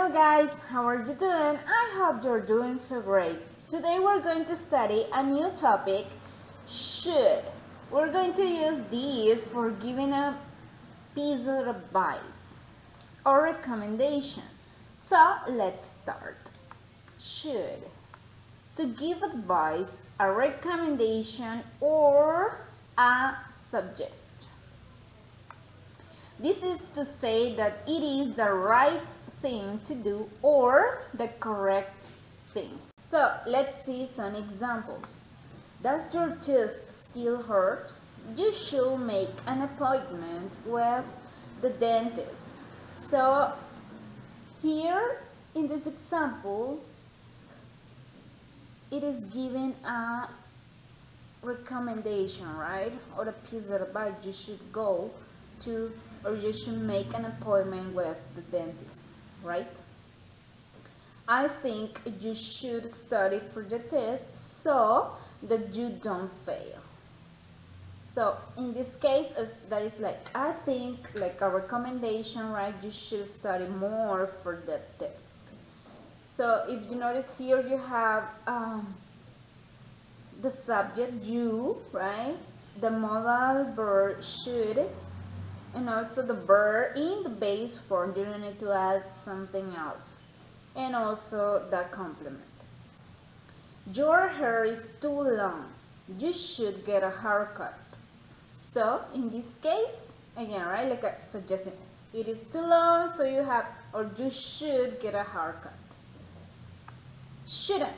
Hello guys, how are you doing? I hope you're doing so great. Today we're going to study a new topic, should. We're going to use these for giving a piece of advice or recommendation. So let's start. Should. To give advice, a recommendation, or a suggestion. This is to say that it is the right thing to do or the correct thing. So let's see some examples. Does your tooth still hurt? You should make an appointment with the dentist. So here in this example, it is given a recommendation, right? Or a piece of advice you should go to, or you should make an appointment with the dentist, right? I think you should study for the test so that you don't fail. So in this case, that is like, I think, like a recommendation, right? You should study more for the test. So if you notice here, you have the subject you, right? The modal verb should, and also the verb in the base form. You don't need to add something else. And also the complement. Your hair is too long. You should get a haircut. So in this case, again, right, like a suggestion, it is too long, so you have, or you should get a haircut. Shouldn't.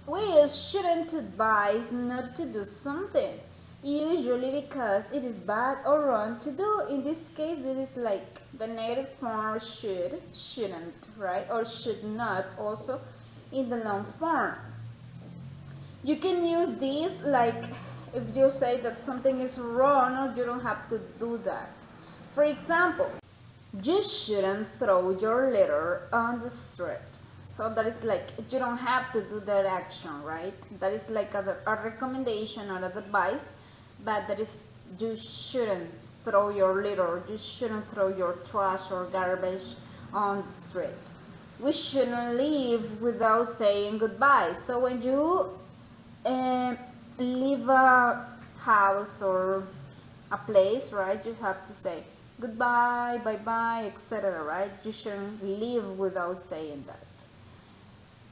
We use shouldn't to advise not to do something, usually because it is bad or wrong to do. In this case, this is like the negative form should, shouldn't, right? Or should not, also in the noun form. You can use this like if you say that something is wrong, or you don't have to do that. For example, you shouldn't throw your litter on the street. So that is like, you don't have to do that action, right? That is like a recommendation or an advice, but that is, you shouldn't throw your litter, you shouldn't throw your trash or garbage on the street. We shouldn't leave without saying goodbye. So when you leave a house or a place, right, you have to say goodbye, bye-bye, etc., right? You shouldn't leave without saying that.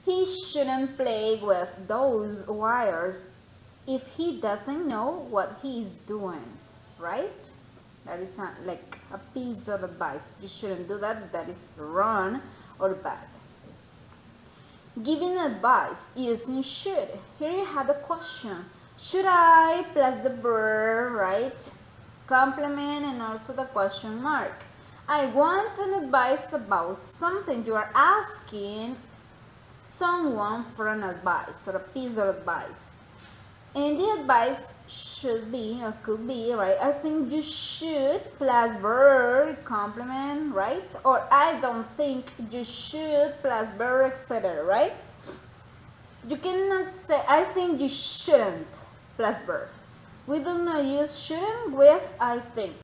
He shouldn't play with those wires if he doesn't know what he's doing, right? That is not like a piece of advice. You shouldn't do that. That is wrong or bad. Giving advice using should. Here you have the question. Should I plus the verb, right? Complement and also the question mark. I want an advice about something. You are asking someone for an advice or a piece of advice, and the advice should be or could be, right, I think you should plus verb complement, right? Or I don't think you should plus verb, etc., right? You cannot say I think you shouldn't plus verb. We do not use shouldn't with I think.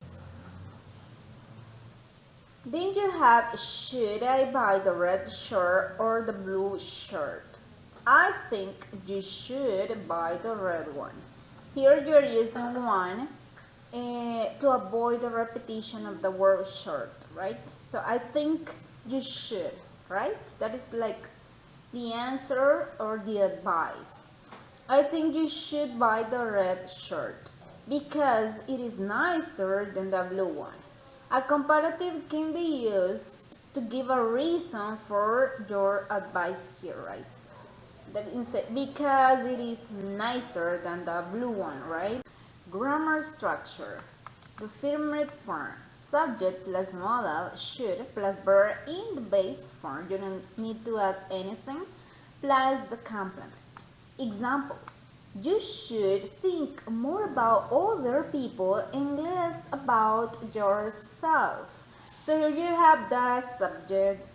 Then you have, should I buy the red shirt or the blue shirt? I think you should buy the red one. Here you're using one to avoid the repetition of the word shirt, right? So I think you should, right? That is like the answer or the advice. I think you should buy the red shirt because it is nicer than the blue one. A comparative can be used to give a reason for your advice here, right? That is because it is nicer than the blue one, right? Grammar structure. The affirmative form, subject plus modal, should plus verb in the base form. You don't need to add anything, plus the complement. Examples. You should think more about other people and less about yourself. So here you have the subject,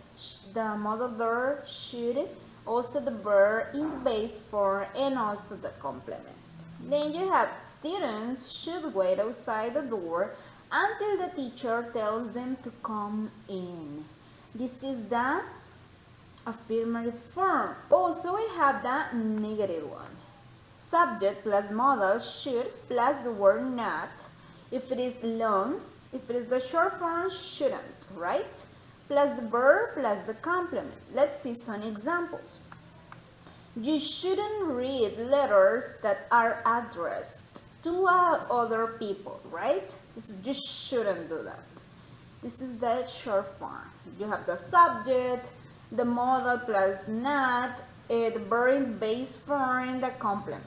the modal verb should, also the verb in the base form, and also the complement. Then you have students should wait outside the door until the teacher tells them to come in. This is the affirmative form. Also, we have the negative one. Subject plus modal should plus the word not. If it is long, if it is the short form, shouldn't, right? Plus the verb plus the complement. Let's see some examples. You shouldn't read letters that are addressed to other people, right? You shouldn't do that. This is the short form. You have the subject, the modal plus not, the verb base form, the complement.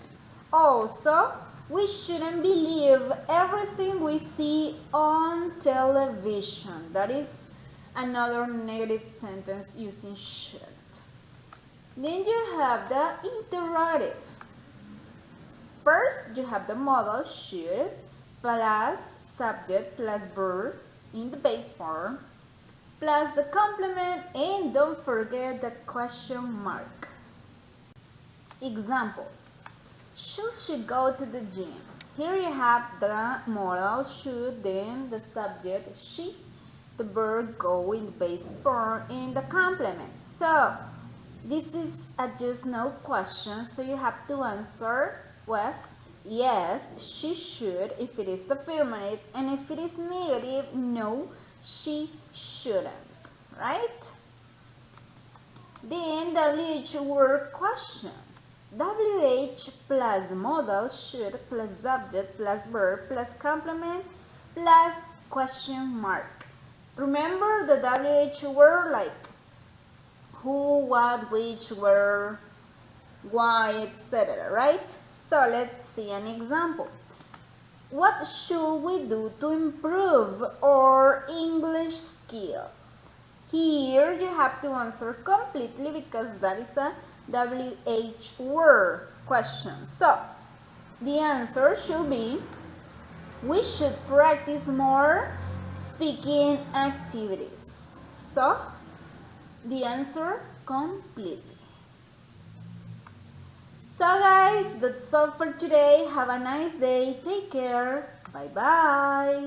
Also, we shouldn't believe everything we see on television. That is another negative sentence using shouldn't. Then you have the interrogative. First, you have the modal should plus subject plus verb in the base form plus the complement, and don't forget the question mark. Example. Should she go to the gym? Here you have the modal should, then the subject she, the verb go in the base form, and the complement. So this is a just no question, so you have to answer with yes, she should if it is affirmative, and if it is negative, no, she shouldn't, right? Then WH word question. WH plus modal should plus subject plus verb plus complement plus question mark. Remember the WH word like who, what, which, where, why, etc. Right? So let's see an example. What should we do to improve our English skills? Here you have to answer completely because that is a WH word question. So the answer should be we should practice more speaking activities. So the answer completely. So guys, that's all for today. Have a nice day. Take care. Bye bye.